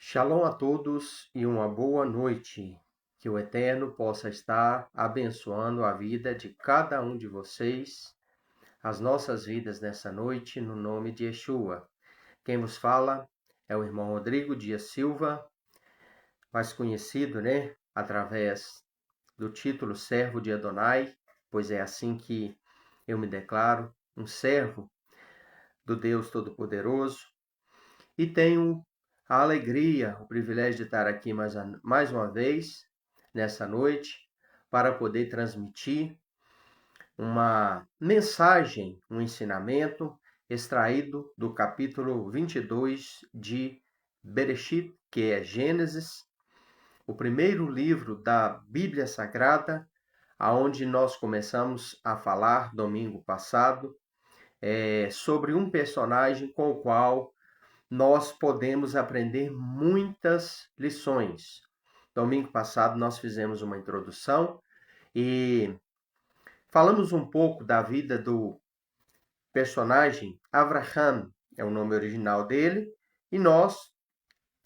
Shalom a todos e uma boa noite. Que o Eterno possa estar abençoando a vida de cada um de vocês, as nossas vidas nessa noite, no nome de Yeshua. Quem vos fala é o irmão Rodrigo Dias Silva, mais conhecido, através do título Servo de Adonai, pois é assim que eu me declaro, um servo do Deus Todo-Poderoso, e tenho a alegria, o privilégio de estar aqui mais uma vez, nessa noite, para poder transmitir uma mensagem, um ensinamento extraído do capítulo 22 de Bereshit, que é Gênesis, o primeiro livro da Bíblia Sagrada, aonde nós começamos a falar domingo passado, sobre um personagem com o qual nós podemos aprender muitas lições. Domingo passado nós fizemos uma introdução e falamos um pouco da vida do personagem Avraham, é o nome original dele, e nós,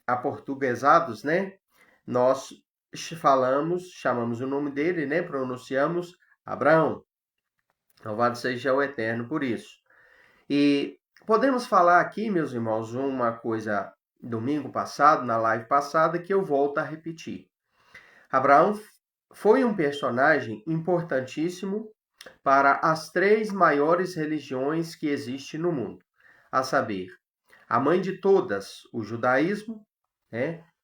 aportuguesados, nós chamamos o nome dele, pronunciamos Abraão. Louvado seja o Eterno por isso. E podemos falar aqui, meus irmãos, uma coisa domingo passado, na live passada, que eu volto a repetir. Abraão foi um personagem importantíssimo para as três maiores religiões que existem no mundo, a saber, a mãe de todas, o judaísmo,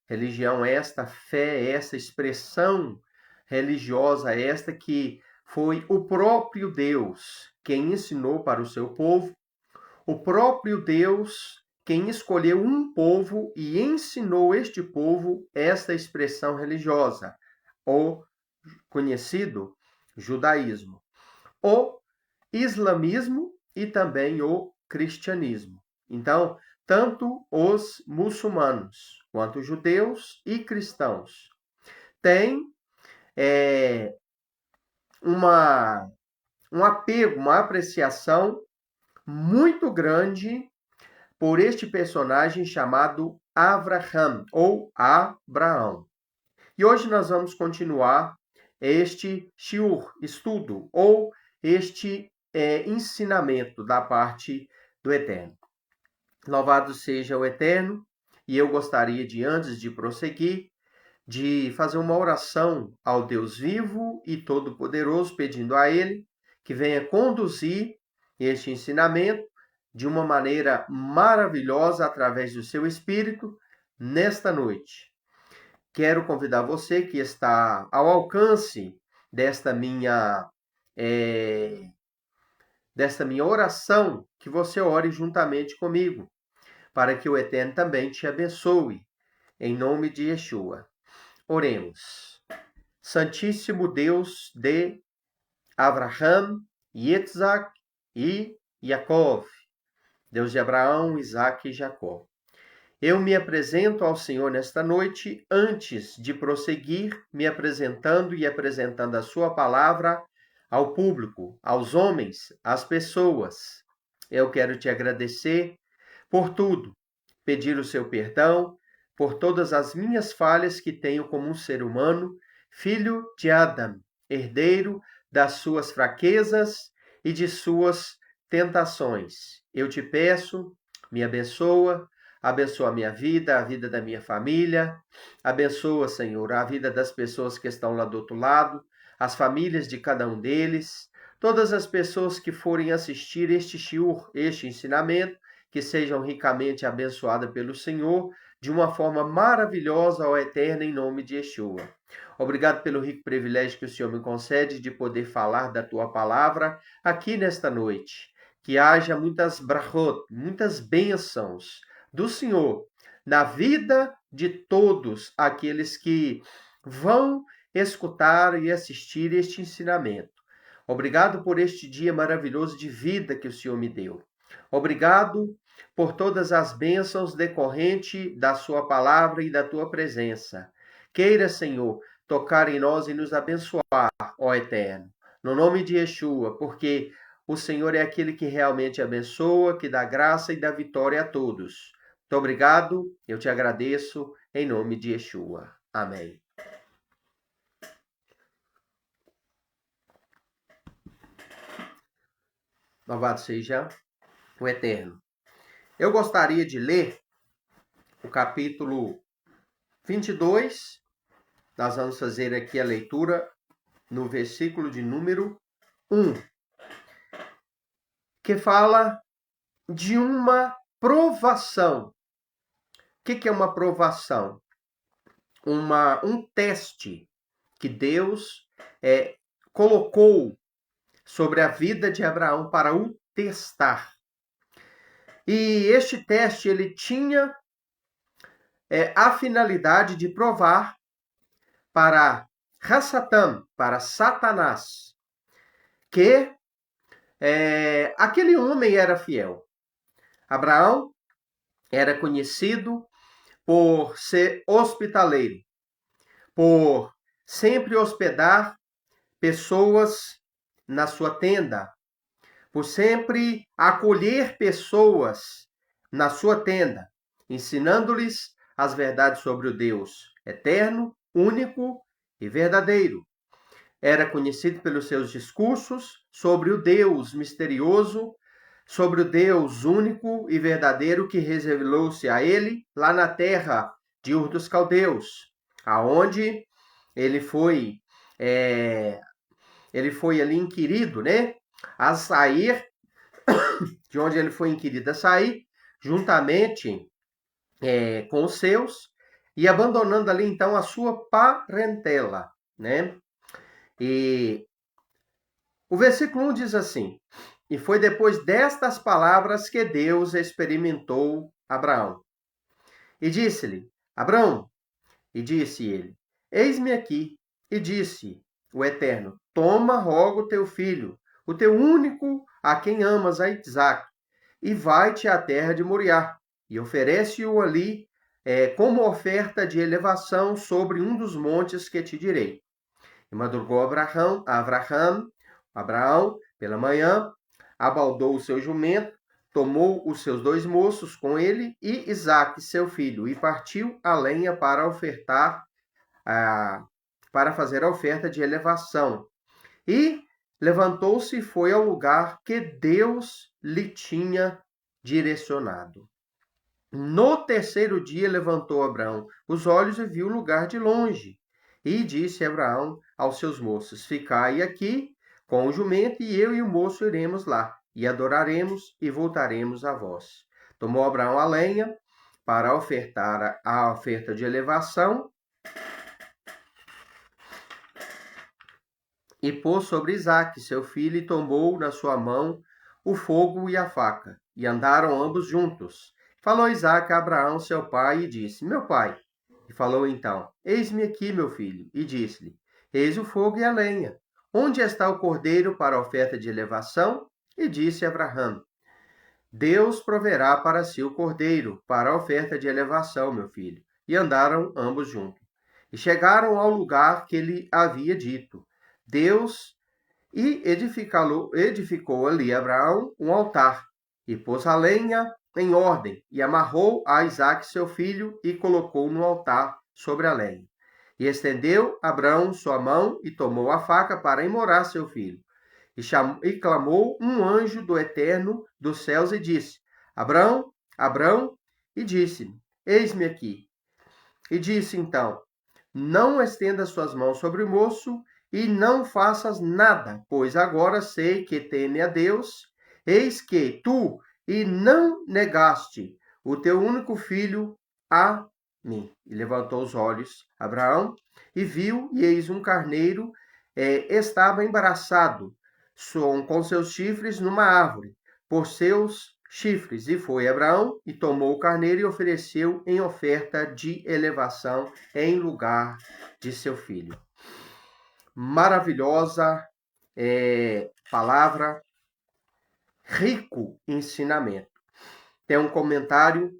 religião esta, fé esta, expressão religiosa esta que foi o próprio Deus quem ensinou para o seu povo, o próprio Deus quem escolheu um povo e ensinou este povo esta expressão religiosa, o conhecido judaísmo, o islamismo e também o cristianismo. Então, tanto os muçulmanos quanto os judeus e cristãos têm um apego, uma apreciação muito grande por este personagem chamado Avraham, ou Abraão. E hoje nós vamos continuar este shiur, estudo, ou este ensinamento da parte do Eterno. Louvado seja o Eterno, e eu gostaria de, antes de prosseguir, de fazer uma oração ao Deus vivo e todo-poderoso, pedindo a Ele que venha conduzir este ensinamento de uma maneira maravilhosa através do seu Espírito nesta noite. Quero convidar você que está ao alcance desta minha oração, que você ore juntamente comigo, para que o Eterno também te abençoe, em nome de Yeshua. Oremos. Santíssimo Deus de Abraham, Yitzhak e Yaakov, Deus de Abraão, Isaque e Jacó. Eu me apresento ao Senhor nesta noite, antes de prosseguir, me apresentando e apresentando a sua palavra ao público, aos homens, às pessoas. Eu quero te agradecer por tudo, pedir o seu perdão por todas as minhas falhas que tenho como um ser humano, filho de Adão, herdeiro das suas fraquezas e de suas tentações. Eu te peço, me abençoa a minha vida, a vida da minha família. Abençoa, Senhor, a vida das pessoas que estão lá do outro lado, as famílias de cada um deles, todas as pessoas que forem assistir este shiur, este ensinamento, que sejam ricamente abençoadas pelo Senhor, de uma forma maravilhosa ao Eterno, em nome de Yeshua. Obrigado pelo rico privilégio que o Senhor me concede de poder falar da Tua palavra aqui nesta noite. Que haja muitas brachot, muitas bênçãos do Senhor na vida de todos aqueles que vão escutar e assistir este ensinamento. Obrigado por este dia maravilhoso de vida que o Senhor me deu. Obrigado por todas as bênçãos decorrentes da sua palavra e da tua presença. Queira, Senhor, tocar em nós e nos abençoar, ó Eterno, no nome de Yeshua, porque o Senhor é aquele que realmente abençoa, que dá graça e dá vitória a todos. Muito obrigado, eu te agradeço, em nome de Yeshua. Amém. Louvado seja o Eterno. Eu gostaria de ler o capítulo 22. Nós vamos fazer aqui a leitura no versículo de número 1, que fala de uma provação. O que é uma provação? Um teste que Deus colocou sobre a vida de Abraão para o testar. E este teste ele tinha a finalidade de provar para Hassatam, para Satanás, que aquele homem era fiel. Abraão era conhecido por ser hospitaleiro, por sempre hospedar pessoas na sua tenda, por sempre acolher pessoas na sua tenda, ensinando-lhes as verdades sobre o Deus eterno, único e verdadeiro. Era conhecido pelos seus discursos sobre o Deus misterioso, sobre o Deus único e verdadeiro que revelou-se a ele lá na terra de Ur dos Caldeus, aonde ele foi ali inquirido, né? A sair, de onde ele foi inquirido a sair, juntamente com os seus, e abandonando ali então a sua parentela, né? E o versículo 1 diz assim: E foi depois destas palavras que Deus experimentou Abraão. E disse-lhe: Abraão, e disse ele: Eis-me aqui. E disse o Eterno: Toma, rogo, teu filho, o teu único, a quem amas, a Isaque, e vai-te à terra de Moriá, e oferece-o ali como oferta de elevação sobre um dos montes que te direi. E madrugou Abraão, pela manhã, abaldou o seu jumento, tomou os seus 2 moços com ele e Isaque, seu filho, e partiu a lenha para para fazer a oferta de elevação. E levantou-se e foi ao lugar que Deus lhe tinha direcionado. No terceiro dia levantou Abraão os olhos e viu o lugar de longe. E disse Abraão aos seus moços: Ficai aqui com o jumento, e eu e o moço iremos lá, e adoraremos e voltaremos a vós. Tomou Abraão a lenha para ofertar a oferta de elevação e pôs sobre Isaque, seu filho, e tomou na sua mão o fogo e a faca, e andaram ambos juntos. Falou Isaque a Abraão, seu pai, e disse: Meu pai. E falou então: Eis-me aqui, meu filho. E disse-lhe: Eis o fogo e a lenha. Onde está o cordeiro para a oferta de elevação? E disse Abraão: Deus proverá para si o cordeiro para a oferta de elevação, meu filho. E andaram ambos juntos. E chegaram ao lugar que ele havia dito. Deus edificou ali Abraão um altar, e pôs a lenha em ordem, e amarrou a Isaque seu filho, e colocou no altar sobre a lenha. E estendeu Abraão sua mão, e tomou a faca para imorar seu filho. E clamou um anjo do Eterno dos céus, e disse: Abraão, Abraão, e disse: Eis-me aqui. E disse então: Não estenda suas mãos sobre o moço, e não faças nada, pois agora sei que teme a Deus. Eis que tu e não negaste o teu único filho a mim. E levantou os olhos Abraão e viu, e eis um carneiro estava embaraçado com seus chifres numa árvore, por seus chifres. E foi Abraão e tomou o carneiro e ofereceu em oferta de elevação em lugar de seu filho. Maravilhosa palavra, rico ensinamento. Tem um comentário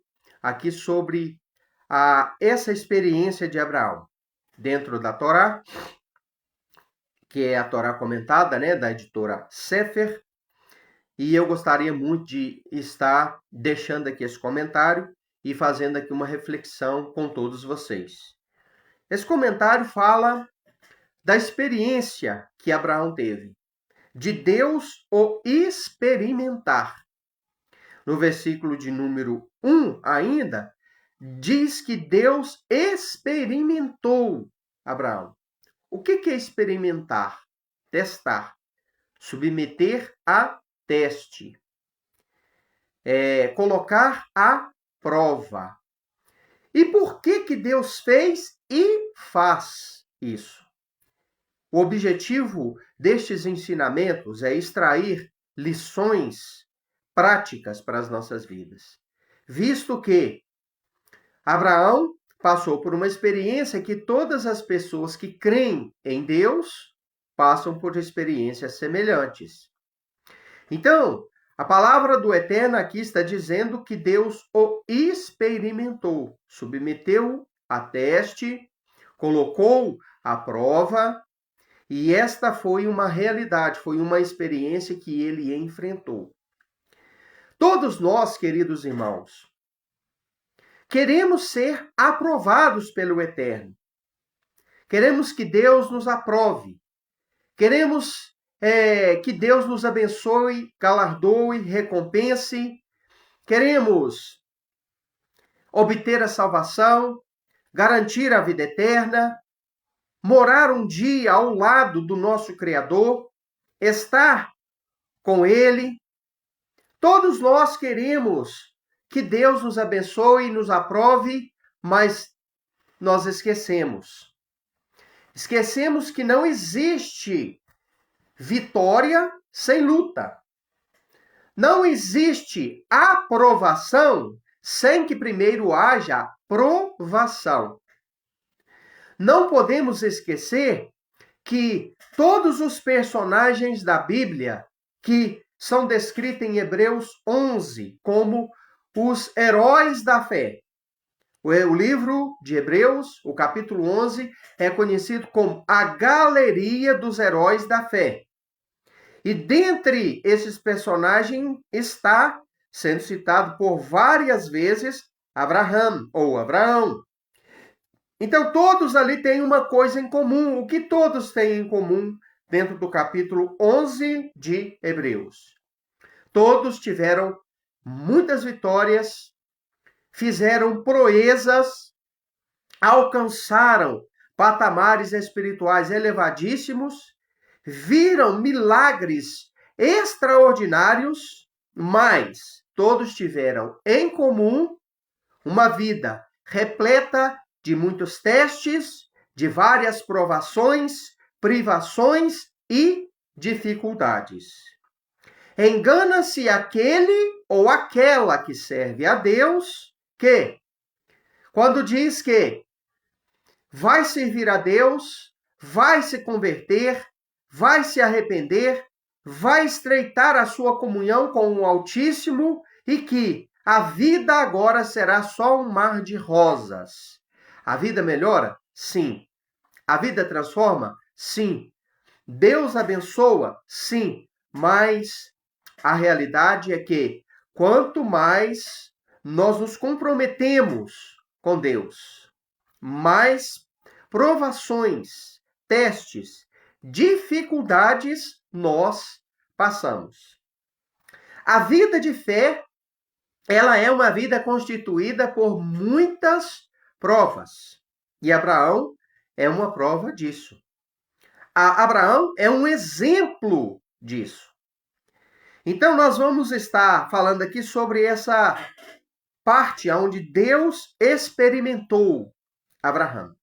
aqui sobre essa experiência de Abraão dentro da Torá, que é a Torá comentada, né, da editora Sefer, e eu gostaria muito de estar deixando aqui esse comentário e fazendo aqui uma reflexão com todos vocês. Esse comentário fala da experiência que Abraão teve, de Deus o experimentar. No versículo de número 1 ainda, diz que Deus experimentou Abraão. O que é experimentar? Testar. Submeter a teste. Colocar à prova. E por que Deus fez e faz isso? O objetivo destes ensinamentos é extrair lições práticas para as nossas vidas. Visto que Abraão passou por uma experiência que todas as pessoas que creem em Deus passam por experiências semelhantes. Então, a palavra do Eterno aqui está dizendo que Deus o experimentou, submeteu a teste, colocou à prova, e esta foi uma realidade, foi uma experiência que ele enfrentou. Todos nós, queridos irmãos, queremos ser aprovados pelo Eterno. Queremos que Deus nos aprove. Queremos que Deus nos abençoe, galardoe, recompense. Queremos obter a salvação, garantir a vida eterna, morar um dia ao lado do nosso Criador, estar com Ele. Todos nós queremos que Deus nos abençoe e nos aprove, mas nós esquecemos. Esquecemos que não existe vitória sem luta. Não existe aprovação sem que primeiro haja provação. Não podemos esquecer que todos os personagens da Bíblia que são descritos em Hebreus 11 como os heróis da fé. O livro de Hebreus, o capítulo 11, é conhecido como a galeria dos heróis da fé. E dentre esses personagens está sendo citado por várias vezes Abraão ou Abraão. Então todos ali têm uma coisa em comum. O que todos têm em comum dentro do capítulo 11 de Hebreus? Todos tiveram muitas vitórias, fizeram proezas, alcançaram patamares espirituais elevadíssimos, viram milagres extraordinários, mas todos tiveram em comum uma vida repleta de muitos testes, de várias provações, privações e dificuldades. Engana-se aquele ou aquela que serve a Deus, que, quando diz que vai servir a Deus, vai se converter, vai se arrepender, vai estreitar a sua comunhão com o Altíssimo e que a vida agora será só um mar de rosas. A vida melhora? Sim. A vida transforma? Sim. Deus abençoa? Sim. Mas a realidade é que quanto mais nós nos comprometemos com Deus, mais provações, testes, dificuldades nós passamos. A vida de fé, ela é uma vida constituída por muitas provas. E Abraão é uma prova disso. Abraão é um exemplo disso. Então, nós vamos estar falando aqui sobre essa parte onde Deus experimentou Abraão.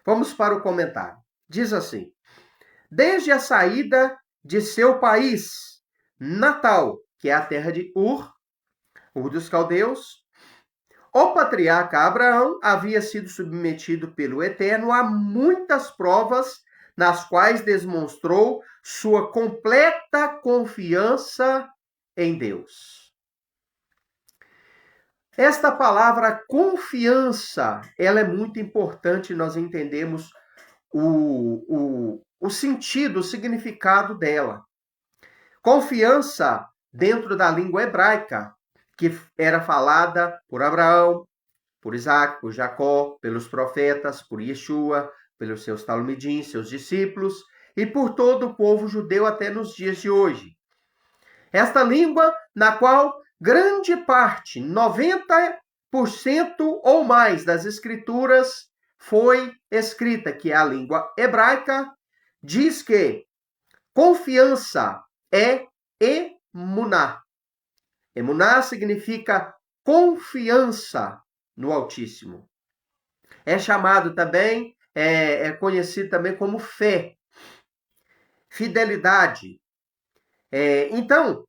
Vamos para o comentário. Diz assim: desde a saída de seu país natal, que é a terra de Ur dos caldeus, o patriarca Abraão havia sido submetido pelo Eterno a muitas provas, nas quais demonstrou sua completa confiança em Deus. Esta palavra confiança, ela é muito importante nós entendermos o sentido, o significado dela. Confiança, dentro da língua hebraica, que era falada por Abraão, por Isaac, por Jacó, pelos profetas, por Yeshua, pelos seus talmidim, seus discípulos, e por todo o povo judeu até nos dias de hoje. Esta língua na qual grande parte, 90% ou mais das escrituras foi escrita, que é a língua hebraica, diz que confiança é emuná. Emuná significa confiança no Altíssimo. É chamado também, é conhecido também como fé, fidelidade. Então,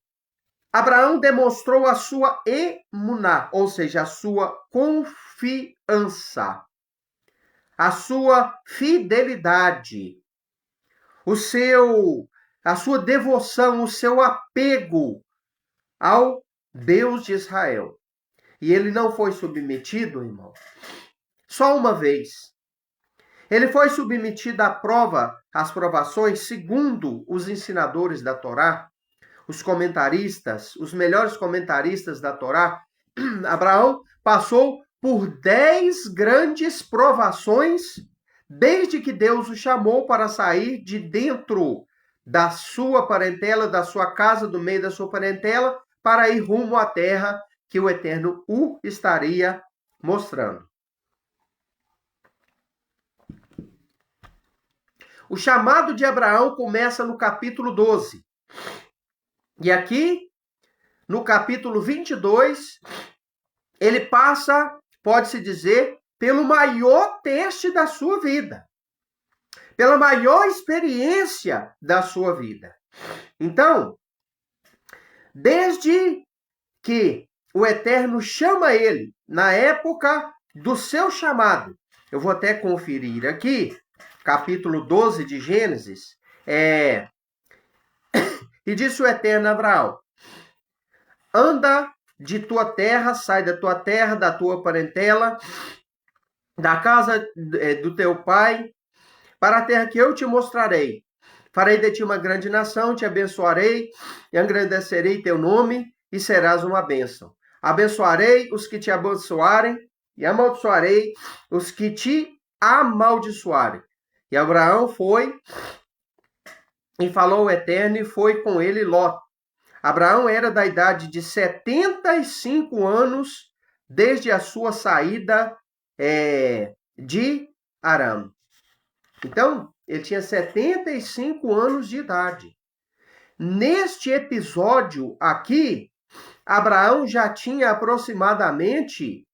Abraão demonstrou a sua emuná, ou seja, a sua confiança, a sua fidelidade, a sua devoção, o seu apego ao Deus de Israel. E ele não foi submetido, irmão, só uma vez. Ele foi submetido às provações segundo os ensinadores da Torá, os comentaristas, os melhores comentaristas da Torá. Abraão passou por 10 grandes provações desde que Deus o chamou para sair de dentro da sua parentela, da sua casa, do meio da sua parentela, para ir rumo à terra que o Eterno o estaria mostrando. O chamado de Abraão começa no capítulo 12. E aqui, no capítulo 22, ele passa, pode-se dizer, pelo maior teste da sua vida. Pela maior experiência da sua vida. Então, desde que o Eterno chama ele, na época do seu chamado, eu vou até conferir aqui, capítulo 12 de Gênesis, e disse o Eterno a Abraão: anda de tua terra, sai da tua terra, da tua parentela, da casa do teu pai, para a terra que eu te mostrarei. Farei de ti uma grande nação, te abençoarei, e engrandecerei teu nome, e serás uma bênção. Abençoarei os que te abençoarem, e amaldiçoarei os que te amaldiçoarem. E Abraão foi e falou ao Eterno, e foi com ele Ló. Abraão era da idade de 75 anos, desde a sua saída de Arã. Então, ele tinha 75 anos de idade. Neste episódio aqui, Abraão já tinha aproximadamente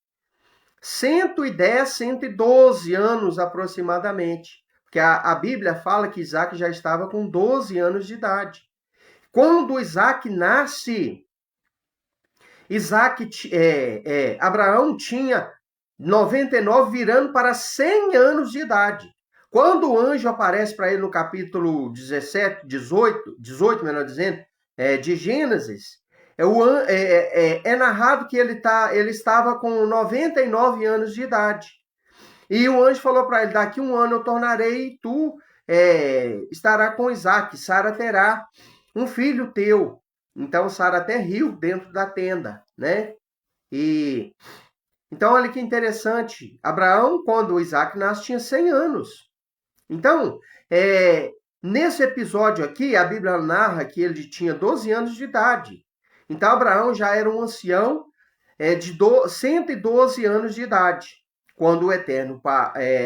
110, 112 anos aproximadamente. Porque a Bíblia fala que Isaac já estava com 12 anos de idade. Quando Isaac nasce, Abraão tinha 99, virando para 100 anos de idade. Quando o anjo aparece para ele no capítulo 18, melhor dizendo, de Gênesis, é narrado que ele estava com 99 anos de idade. E o anjo falou para ele: daqui um ano eu tornarei e tu estará com Isaac. Sara terá um filho teu. Então Sara até riu dentro da tenda, né? Então olha que interessante. Abraão, quando Isaac nasce, tinha 100 anos. Então, nesse episódio aqui, a Bíblia narra que ele tinha 12 anos de idade. Então, Abraão já era um ancião de 112 anos de idade. Quando o Eterno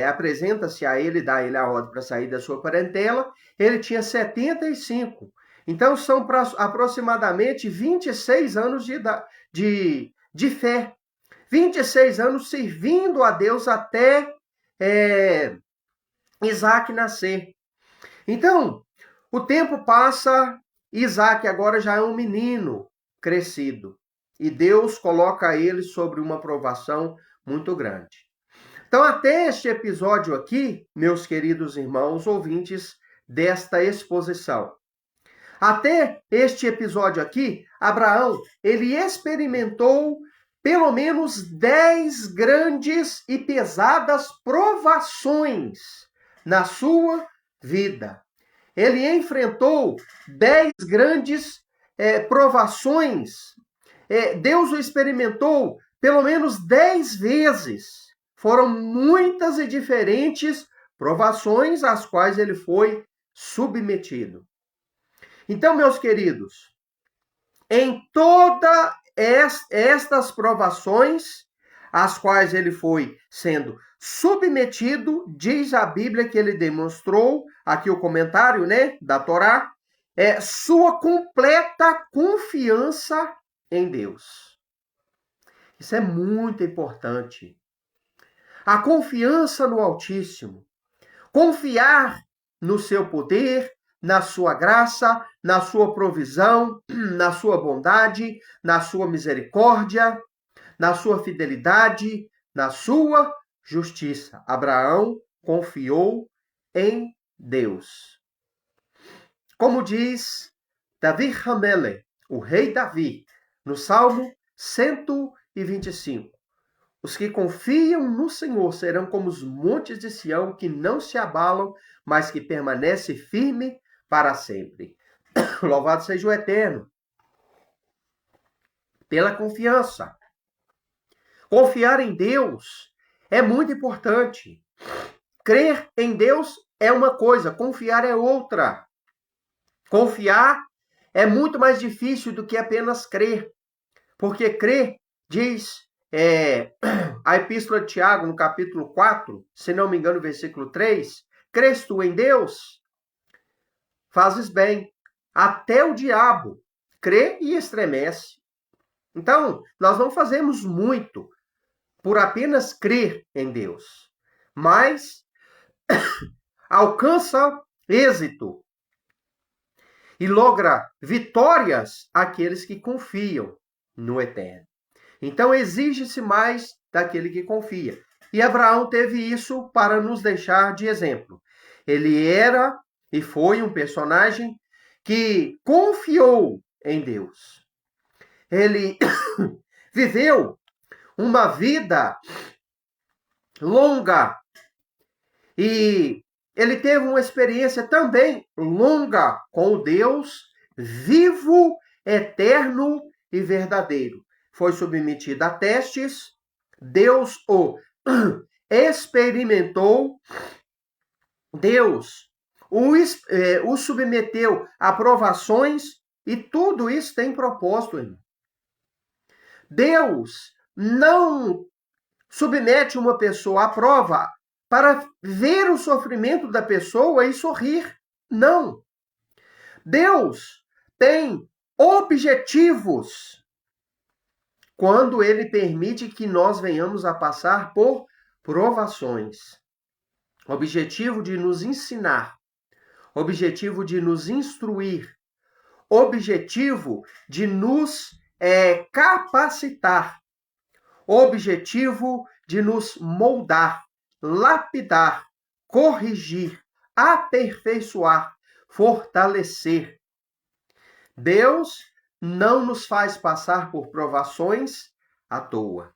apresenta-se a ele, dá a ele a ordem para sair da sua parentela, ele tinha 75. Então, são aproximadamente 26 anos de fé. 26 anos servindo a Deus até Isaac nascer. Então, o tempo passa, Isaac agora já é um menino crescido. E Deus coloca ele sobre uma provação muito grande. Então, até este episódio aqui, meus queridos irmãos ouvintes desta exposição, até este episódio aqui, Abraão, ele experimentou pelo menos 10 grandes e pesadas provações na sua vida. Ele enfrentou 10 grandes provações. Deus o experimentou pelo menos 10 vezes. Foram muitas e diferentes provações às quais ele foi submetido. Então, meus queridos, em todas estas provações, às quais ele foi sendo submetido, diz a Bíblia que ele demonstrou, aqui o comentário, né, da Torá, sua completa confiança em Deus. Isso é muito importante. A confiança no Altíssimo. Confiar no seu poder, na sua graça, na sua provisão, na sua bondade, na sua misericórdia, na sua fidelidade, na sua justiça. Abraão confiou em Deus. Como diz Davi Hamele, o rei Davi, no Salmo 125. Os que confiam no Senhor serão como os montes de Sião, que não se abalam, mas que permanecem firme para sempre. Louvado seja o Eterno pela confiança. Confiar em Deus é muito importante. Crer em Deus é uma coisa, confiar é outra. Confiar é muito mais difícil do que apenas crer. Porque crer, diz a Epístola de Tiago, no capítulo 4, se não me engano, versículo 3, crês tu em Deus? Fazes bem. Até o diabo crê e estremece. Então, nós não fazemos muito por apenas crer em Deus, mas alcança êxito e logra vitórias aqueles que confiam no Eterno. Então, exige-se mais daquele que confia. E Abraão teve isso para nos deixar de exemplo. Ele era e foi um personagem que confiou em Deus. Ele viveu uma vida longa e ele teve uma experiência também longa com o Deus vivo, eterno e verdadeiro. Foi submetido a testes, Deus o experimentou, Deus o submeteu a provações e tudo isso tem propósito, irmão. Deus não submete uma pessoa à prova para ver o sofrimento da pessoa e sorrir. Não. Deus tem objetivos quando ele permite que nós venhamos a passar por provações. Objetivo de nos ensinar, objetivo de nos instruir, objetivo de nos capacitar, objetivo de nos moldar, lapidar, corrigir, aperfeiçoar, fortalecer. Deus não nos faz passar por provações à toa.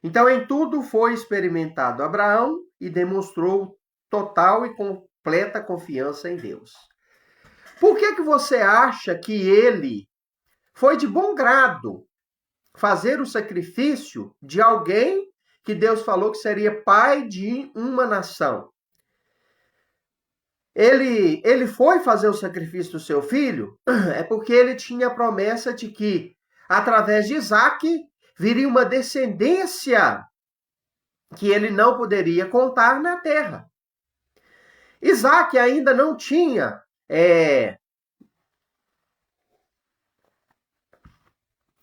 Então, em tudo foi experimentado Abraão e demonstrou total e completa confiança em Deus. Por que você acha que ele foi de bom grado fazer o sacrifício de alguém que Deus falou que seria pai de uma nação? Ele foi fazer o sacrifício do seu filho? É porque ele tinha a promessa de que, através de Isaque, viria uma descendência que ele não poderia contar na terra. Isaque ainda não tinha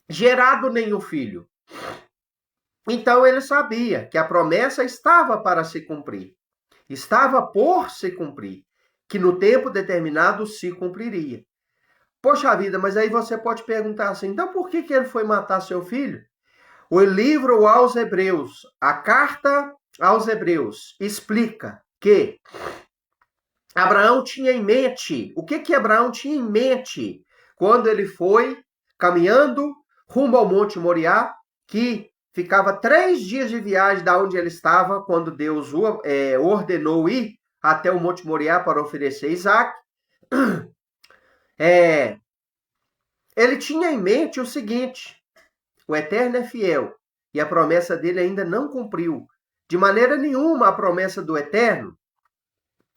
gerado nenhum filho. Então ele sabia que a promessa estava para se cumprir. Estava por se cumprir. Que no tempo determinado se cumpriria. Poxa vida, mas aí você pode perguntar assim, então por que ele foi matar seu filho? O livro aos Hebreus, a carta aos Hebreus, explica que Abraão tinha em mente, o que Abraão tinha em mente quando ele foi caminhando rumo ao Monte Moriá, que ficava 3 dias de viagem da onde ele estava, quando Deus o ordenou ir até o Monte Moriá para oferecer Isaac. Ele tinha em mente o seguinte: o Eterno é fiel e a promessa dele ainda não cumpriu. De maneira nenhuma a promessa do Eterno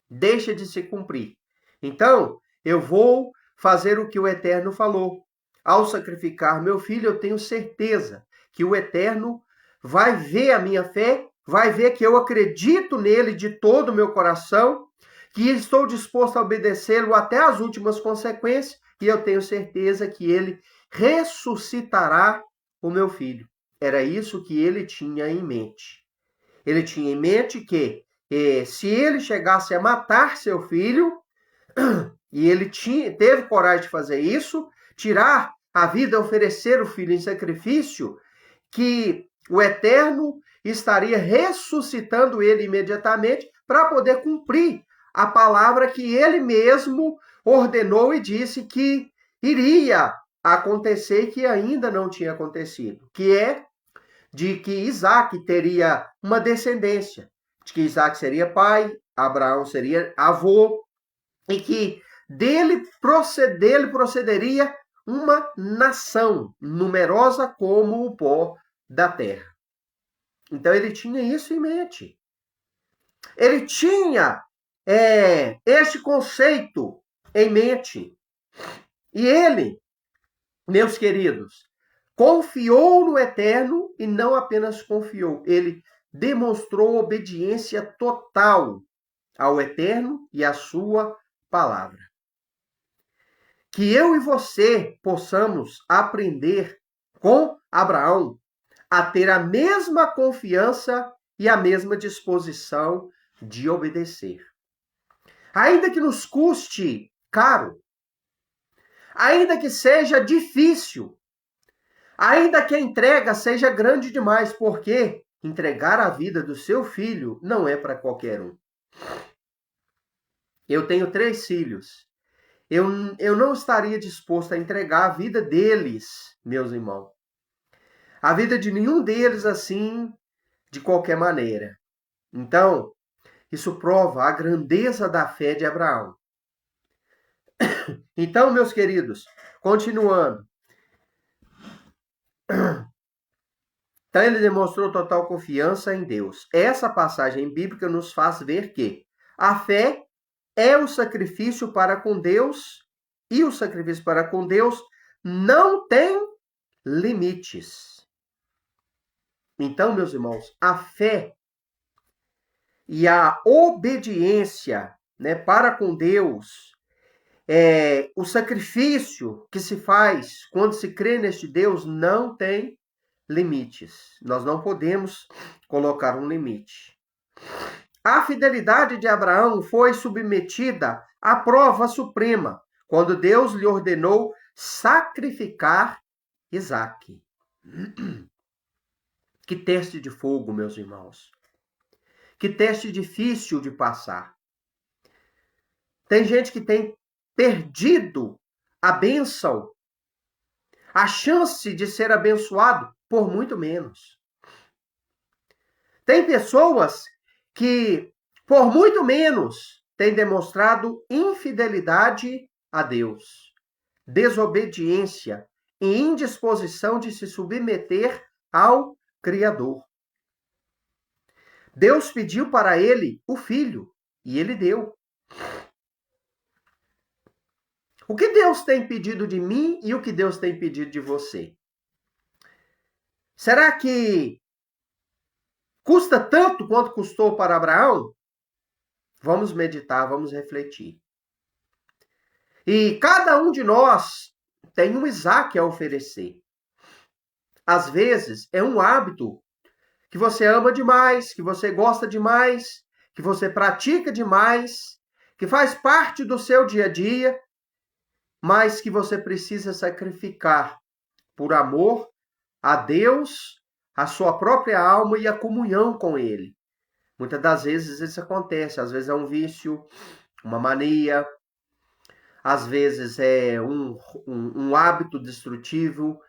deixa de se cumprir. Então, eu vou fazer o que o Eterno falou. Ao sacrificar meu filho, eu tenho certeza que o Eterno vai ver a minha fé, vai ver que eu acredito nele de todo o meu coração, que estou disposto a obedecê-lo até as últimas consequências, e eu tenho certeza que ele ressuscitará o meu filho. Era isso que ele tinha em mente. Ele tinha em mente que se ele chegasse a matar seu filho, e ele teve coragem de fazer isso, tirar a vida, oferecer o filho em sacrifício, que o Eterno estaria ressuscitando ele imediatamente para poder cumprir a palavra que ele mesmo ordenou e disse que iria acontecer e que ainda não tinha acontecido, que é de que Isaac teria uma descendência, de que Isaac seria pai, Abraão seria avô, e que dele procederia uma nação numerosa como o pó da terra. Então ele tinha isso em mente. Ele tinha este conceito em mente. E ele, meus queridos, confiou no Eterno e não apenas confiou, ele demonstrou obediência total ao Eterno e à sua palavra. Que eu e você possamos aprender com Abraão a ter a mesma confiança e a mesma disposição de obedecer. Ainda que nos custe caro, ainda que seja difícil, ainda que a entrega seja grande demais, porque entregar a vida do seu filho não é para qualquer um. Eu tenho 3 filhos. Eu não estaria disposto a entregar a vida deles, meus irmãos. A vida de nenhum deles assim, de qualquer maneira. Então, isso prova a grandeza da fé de Abraão. Então, meus queridos, continuando. Então, ele demonstrou total confiança em Deus. Essa passagem bíblica nos faz ver que a fé é o sacrifício para com Deus, e o sacrifício para com Deus não tem limites. Então, meus irmãos, a fé e a obediência, para com Deus, o sacrifício que se faz quando se crê neste Deus não tem limites. Nós não podemos colocar um limite. A fidelidade de Abraão foi submetida à prova suprema, quando Deus lhe ordenou sacrificar Isaque. Que teste de fogo, meus irmãos. Que teste difícil de passar. Tem gente que tem perdido a bênção, a chance de ser abençoado por muito menos. Tem pessoas que, por muito menos, têm demonstrado infidelidade a Deus, desobediência e indisposição de se submeter ao Criador. Deus pediu para ele o filho, e ele deu. O que Deus tem pedido de mim e o que Deus tem pedido de você? Será que custa tanto quanto custou para Abraão? Vamos meditar, vamos refletir. E cada um de nós tem um Isaque a oferecer. Às vezes, é um hábito que você ama demais, que você gosta demais, que você pratica demais, que faz parte do seu dia a dia, mas que você precisa sacrificar por amor a Deus, a sua própria alma e a comunhão com Ele. Muitas das vezes isso acontece, às vezes é um vício, uma mania, às vezes é um hábito destrutivo,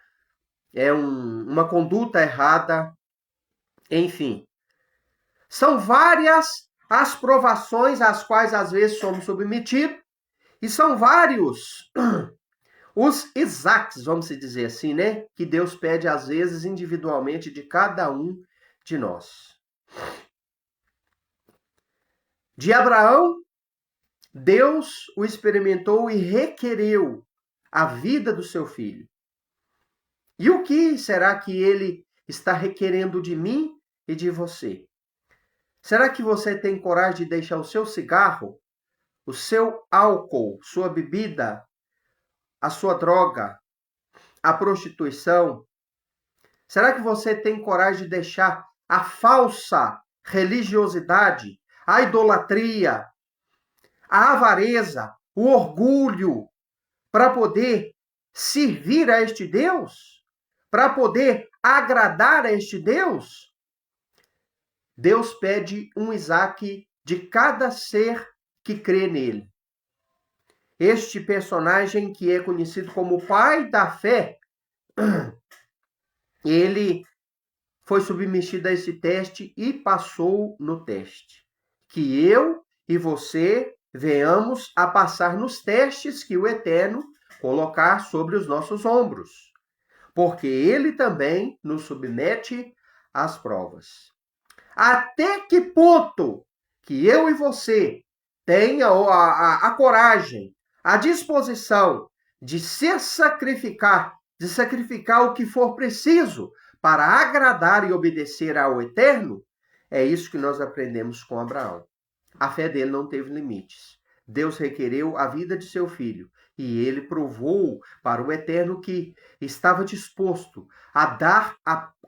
é uma conduta errada, enfim. São várias as provações às quais às vezes somos submetidos, e são vários os Isaques, vamos dizer assim, né? Que Deus pede às vezes individualmente de cada um de nós. De Abraão, Deus o experimentou e requereu a vida do seu filho. E o que será que ele está requerendo de mim e de você? Será que você tem coragem de deixar o seu cigarro, o seu álcool, sua bebida, a sua droga, a prostituição? Será que você tem coragem de deixar a falsa religiosidade, a idolatria, a avareza, o orgulho, para poder servir a este Deus? Para poder agradar a este Deus? Deus pede um Isaque de cada ser que crê nele. Este personagem que é conhecido como o pai da fé, ele foi submetido a esse teste e passou no teste. Que eu e você venhamos a passar nos testes que o Eterno colocar sobre os nossos ombros. Porque ele também nos submete às provas. Até que ponto que eu e você tenha a coragem, a disposição de se sacrificar, de sacrificar o que for preciso para agradar e obedecer ao Eterno, é isso que nós aprendemos com Abraão. A fé dele não teve limites. Deus requereu a vida de seu filho e ele provou para o Eterno que estava disposto a dar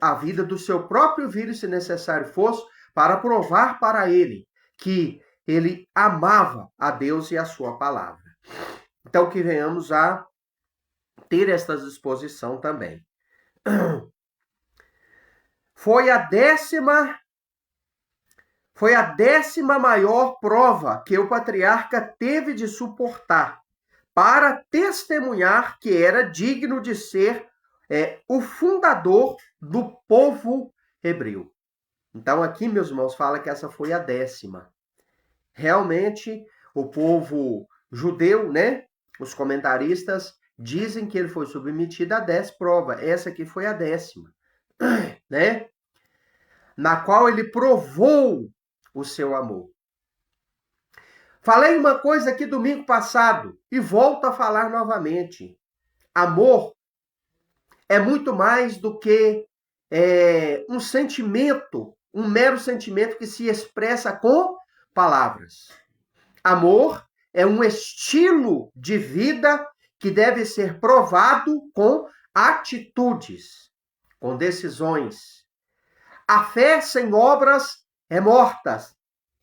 a vida do seu próprio filho, se necessário fosse, para provar para ele que ele amava a Deus e a sua palavra. Então, que venhamos a ter esta disposição também. Foi a décima maior prova que o patriarca teve de suportar para testemunhar que era digno de ser o fundador do povo hebreu. Então aqui, meus irmãos, fala que essa foi a 10ª. Realmente, o povo judeu, né? Os comentaristas dizem que ele foi submetido a 10 provas. Essa aqui foi a 10ª, né? Na qual ele provou o seu amor. Falei uma coisa aqui domingo passado e volto a falar novamente. Amor é muito mais do que um sentimento, um mero sentimento que se expressa com palavras. Amor é um estilo de vida que deve ser provado com atitudes, com decisões. A fé sem obras é morta.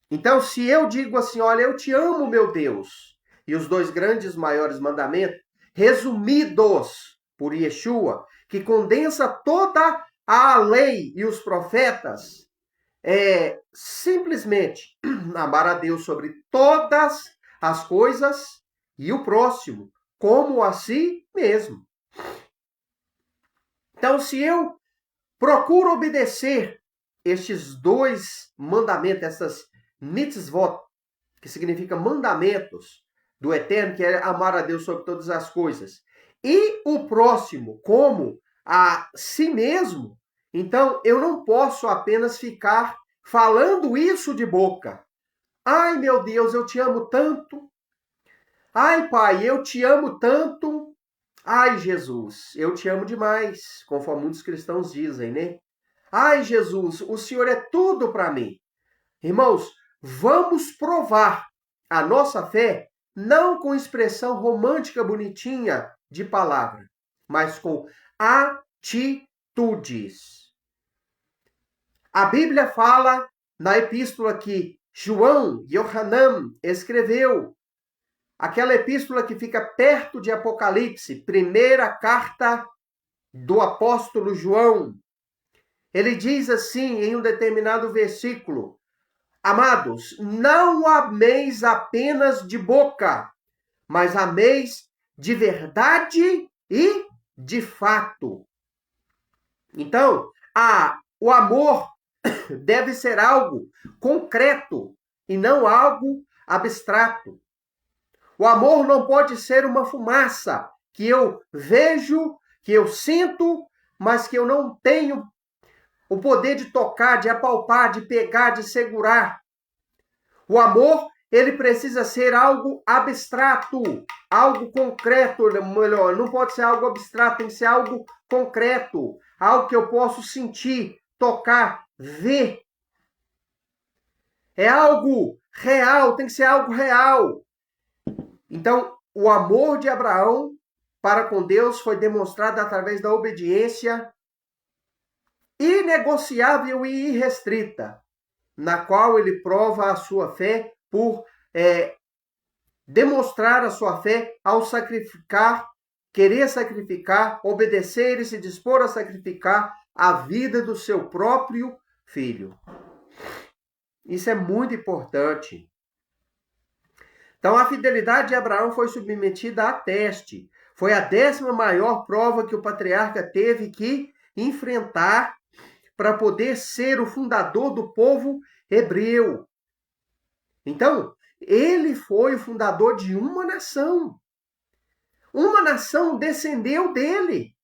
Então, se eu digo assim, olha, eu te amo, meu Deus, e os 2 grandes maiores mandamentos, resumidos por Yeshua, que condensa toda a lei e os profetas, simplesmente amar a Deus sobre todas as coisas e o próximo, como a si mesmo. Então, se eu procuro obedecer estes 2 mandamentos, essas mitzvot, que significa mandamentos do Eterno, que é amar a Deus sobre todas as coisas, e o próximo como a si mesmo, então eu não posso apenas ficar falando isso de boca. Ai, meu Deus, eu te amo tanto. Ai, Pai, eu te amo tanto. Ai, Jesus, eu te amo demais, conforme muitos cristãos dizem, né? Ai, Jesus, o Senhor é tudo para mim. Irmãos, vamos provar a nossa fé não com expressão romântica bonitinha de palavra, mas com atitudes. A Bíblia fala na epístola que João Yohanan escreveu, aquela epístola que fica perto de Apocalipse, primeira carta do apóstolo João. Ele diz assim em um determinado versículo: amados, não ameis apenas de boca, mas ameis de verdade e de fato. Então, o amor deve ser algo concreto e não algo abstrato. O amor não pode ser uma fumaça que eu vejo, que eu sinto, mas que eu não tenho o poder de tocar, de apalpar, de pegar, de segurar. O amor, ele precisa ser algo abstrato, algo concreto, melhor, não pode ser algo abstrato, tem que ser algo concreto, algo que eu posso sentir, tocar, ver. É algo real, tem que ser algo real. Então, o amor de Abraão para com Deus foi demonstrado através da obediência inegociável e irrestrita, na qual ele prova a sua fé por demonstrar a sua fé ao sacrificar, querer sacrificar, obedecer e se dispor a sacrificar a vida do seu próprio filho. Isso é muito importante. Então, a fidelidade de Abraão foi submetida a teste. Foi a 10ª maior prova que o patriarca teve que enfrentar para poder ser o fundador do povo hebreu. Então, ele foi o fundador de uma nação. Uma nação descendeu dele.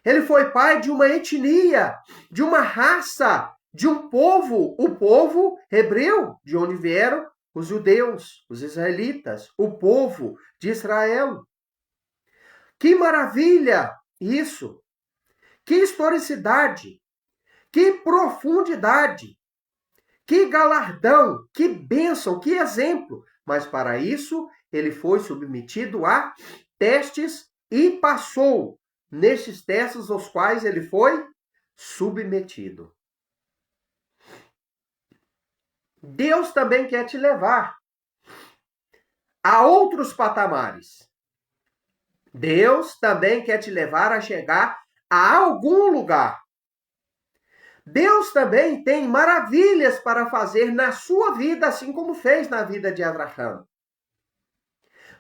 Ele foi pai de uma etnia, de uma raça, de um povo, o povo hebreu, de onde vieram os judeus, os israelitas, o povo de Israel. Que maravilha isso! Que historicidade! Que profundidade! Que galardão! Que bênção! Que exemplo! Mas para isso, ele foi submetido a testes e passou nestes testes aos quais ele foi submetido. Deus também quer te levar a outros patamares. Deus também quer te levar a chegar a algum lugar. Deus também tem maravilhas para fazer na sua vida, assim como fez na vida de Abraão.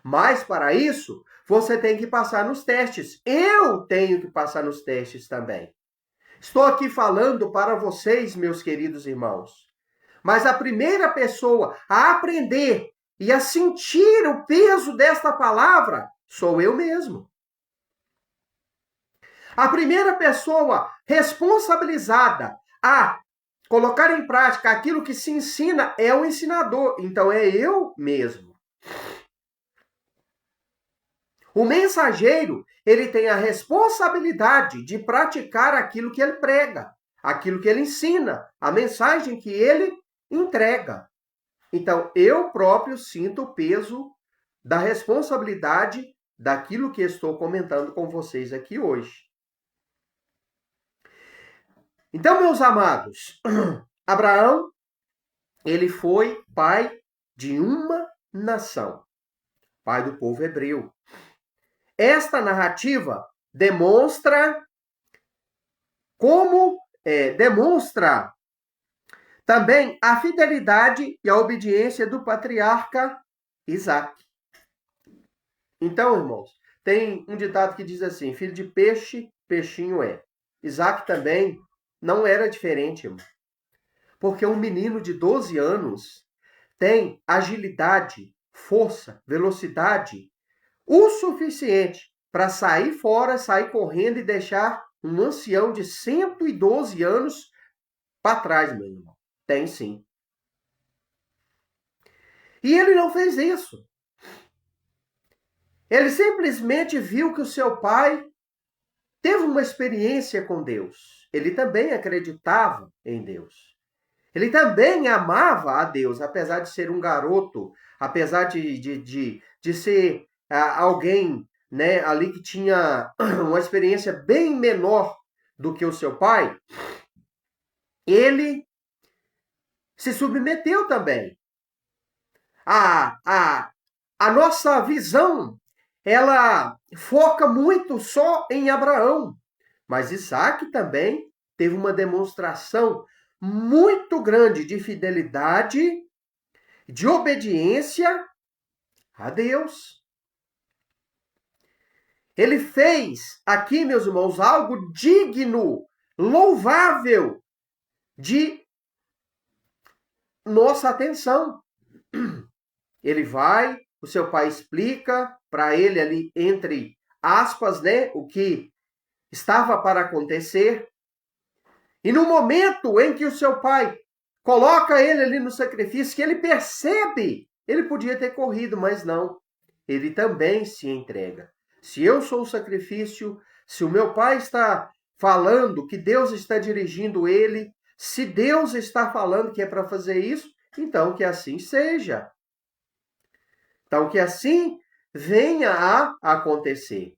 Mas para isso, você tem que passar nos testes. Eu tenho que passar nos testes também. Estou aqui falando para vocês, meus queridos irmãos. Mas a primeira pessoa a aprender e a sentir o peso desta palavra sou eu mesmo. A primeira pessoa responsabilizada a colocar em prática aquilo que se ensina é o ensinador. Então é eu mesmo. O mensageiro, ele tem a responsabilidade de praticar aquilo que ele prega, aquilo que ele ensina, a mensagem que ele entrega. Então, eu próprio sinto o peso da responsabilidade daquilo que estou comentando com vocês aqui hoje. Então, meus amados, Abraão, ele foi pai de uma nação, pai do povo hebreu. Esta narrativa demonstra demonstra também a fidelidade e a obediência do patriarca Isaac. Então, irmãos, tem um ditado que diz assim: filho de peixe, peixinho é. Isaac também não era diferente, irmão. Porque um menino de 12 anos tem agilidade, força, velocidade o suficiente para sair fora, sair correndo e deixar um ancião de 112 anos para trás, meu irmão. Tem sim. E ele não fez isso. Ele simplesmente viu que o seu pai teve uma experiência com Deus. Ele também acreditava em Deus. Ele também amava a Deus, apesar de ser um garoto, apesar de ser alguém, né, ali que tinha uma experiência bem menor do que o seu pai. Ele se submeteu também. A nossa visão, ela foca muito só em Abraão. Mas Isaac também teve uma demonstração muito grande de fidelidade, de obediência a Deus. Ele fez aqui, meus irmãos, algo digno, louvável de nossa atenção. Ele vai, o seu pai explica para ele ali, entre aspas, né, o que estava para acontecer. E no momento em que o seu pai coloca ele ali no sacrifício, que ele percebe, ele podia ter corrido, mas não. Ele também se entrega. Se eu sou o sacrifício, se o meu pai está falando que Deus está dirigindo ele, se Deus está falando que é para fazer isso, então que assim seja. Então que assim venha a acontecer.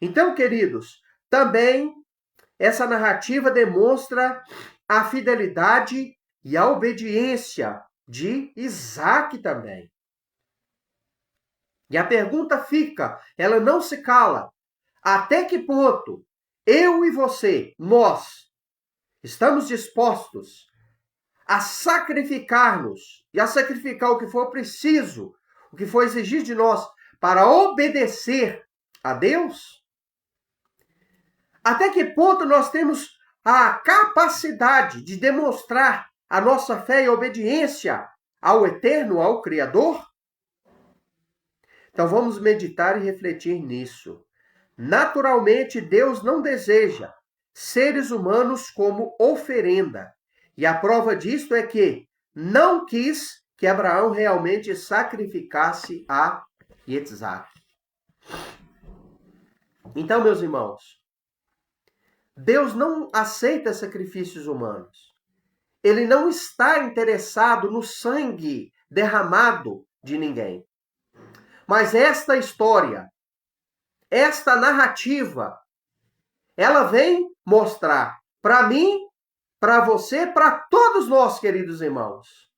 Então, queridos, também essa narrativa demonstra a fidelidade e a obediência de Isaac também. E a pergunta fica, ela não se cala. Até que ponto eu e você, nós, estamos dispostos a sacrificar-nos e a sacrificar o que for preciso, o que for exigido de nós para obedecer a Deus? Até que ponto nós temos a capacidade de demonstrar a nossa fé e obediência ao Eterno, ao Criador? Então vamos meditar e refletir nisso. Naturalmente, Deus não deseja seres humanos como oferenda. E a prova disto é que não quis que Abraão realmente sacrificasse a Isaac. Então, meus irmãos, Deus não aceita sacrifícios humanos. Ele não está interessado no sangue derramado de ninguém. Mas esta história, esta narrativa, ela vem mostrar para mim, para você, para todos nós, queridos irmãos,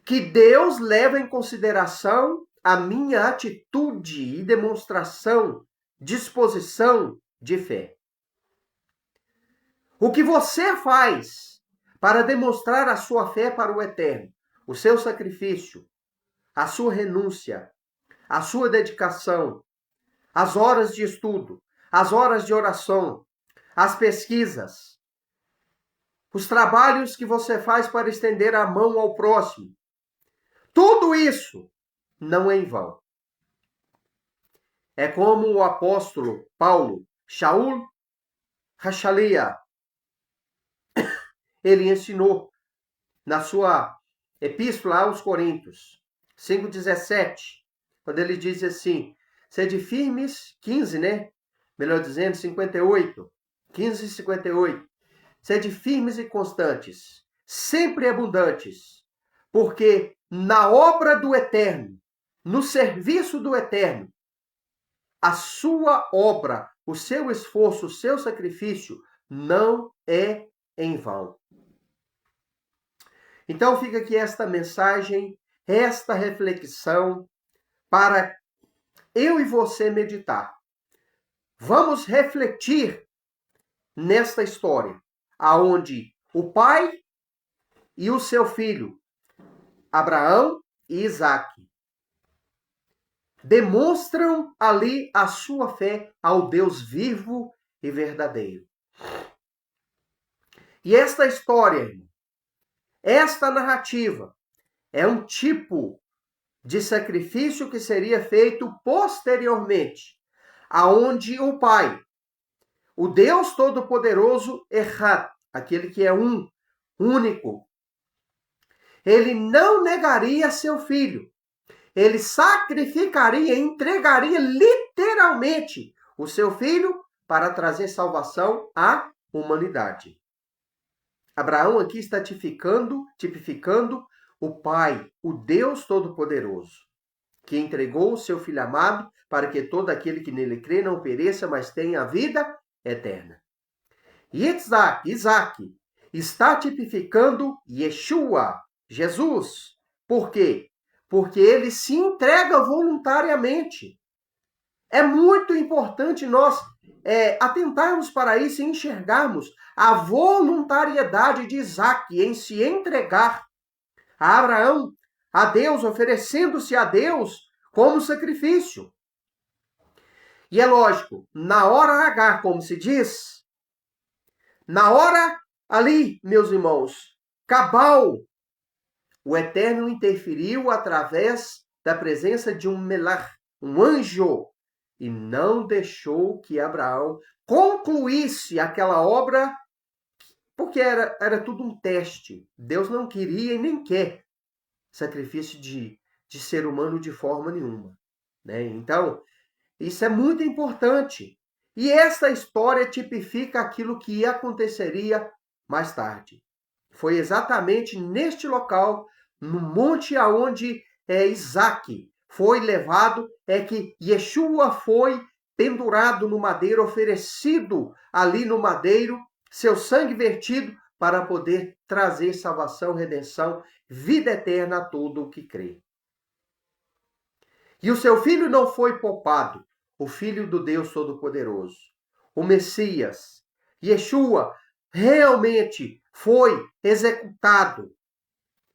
que Deus leva em consideração a minha atitude e demonstração, disposição de fé. O que você faz para demonstrar a sua fé para o Eterno, o seu sacrifício, a sua renúncia, a sua dedicação, as horas de estudo, as horas de oração, as pesquisas, os trabalhos que você faz para estender a mão ao próximo. Tudo isso não é em vão. É como o apóstolo Paulo, Shaul Hachalia, ele ensinou na sua epístola aos Coríntios, 5,17, quando ele diz assim, sede firmes, 15, né? Melhor dizendo, 58, 15 e 58. Sede firmes e constantes, sempre abundantes, porque na obra do Eterno, no serviço do Eterno, a sua obra, o seu esforço, o seu sacrifício não é em vão. Então fica aqui esta mensagem, esta reflexão para eu e você meditar. Vamos refletir nesta história, aonde o pai e o seu filho, Abraão e Isaac, demonstram ali a sua fé ao Deus vivo e verdadeiro. E esta história, esta narrativa, é um tipo de sacrifício que seria feito posteriormente, aonde o Pai, o Deus Todo-Poderoso, Echad, aquele que é único, ele não negaria seu filho. Ele sacrificaria, entregaria literalmente o seu filho para trazer salvação à humanidade. Abraão aqui está tipificando o Pai, o Deus Todo-Poderoso, que entregou o seu Filho amado para que todo aquele que nele crê não pereça, mas tenha a vida eterna. E Isaac, está tipificando Yeshua, Jesus. Por quê? Porque ele se entrega voluntariamente. É muito importante nós atentarmos para isso e enxergarmos a voluntariedade de Isaac em se entregar a Abraão, a Deus, oferecendo-se a Deus como sacrifício. E é lógico, na hora H, como se diz, na hora ali, meus irmãos, cabal, o Eterno interferiu através da presença de um melach, um anjo, e não deixou que Abraão concluísse aquela obra, porque era tudo um teste. Deus não queria e nem quer sacrifício de ser humano de forma nenhuma, né? Então, isso é muito importante. E essa história tipifica aquilo que aconteceria mais tarde. Foi exatamente neste local, no monte aonde Isaac foi levado, é que Yeshua foi pendurado no madeiro, oferecido ali no madeiro, seu sangue vertido para poder trazer salvação, redenção, vida eterna a todo o que crê. E o seu filho não foi poupado, o filho do Deus Todo-Poderoso, o Messias, Yeshua, realmente foi executado.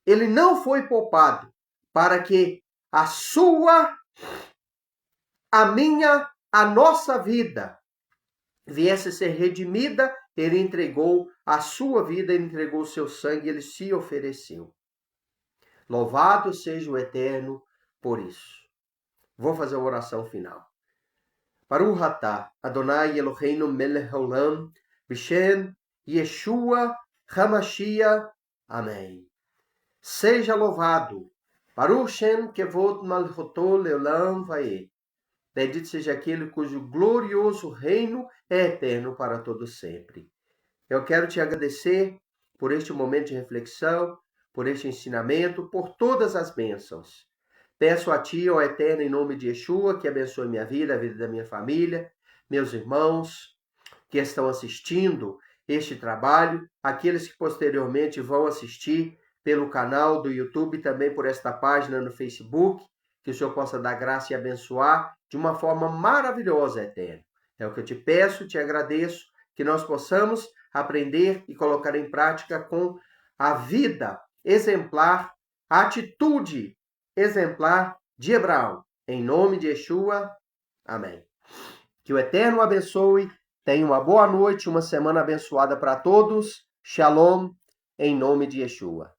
Ele não foi poupado para que a sua, a minha, a nossa vida viesse a ser redimida. Ele entregou a sua vida, ele entregou o seu sangue, ele se ofereceu. Louvado seja o Eterno por isso. Vou fazer uma oração final. Baruch atah Adonai Eloheinu melech haolam b'shem Yeshua HaMashiach. Amém. Seja louvado. Baruch Shem Kevod Malchoto Leolam Vae. Bendito seja aquele cujo glorioso reino é eterno para todo sempre. Eu quero te agradecer por este momento de reflexão, por este ensinamento, por todas as bênçãos. Peço a Ti, ó Eterno, em nome de Yeshua, que abençoe minha vida, a vida da minha família, meus irmãos que estão assistindo este trabalho, aqueles que posteriormente vão assistir pelo canal do YouTube, também por esta página no Facebook, que o Senhor possa dar graça e abençoar de uma forma maravilhosa, Eterno. É o que eu te peço, te agradeço, que nós possamos aprender e colocar em prática com a vida exemplar, a atitude exemplar de Abraão. Em nome de Yeshua, amém. Que o Eterno abençoe, tenha uma boa noite, uma semana abençoada para todos. Shalom, em nome de Yeshua.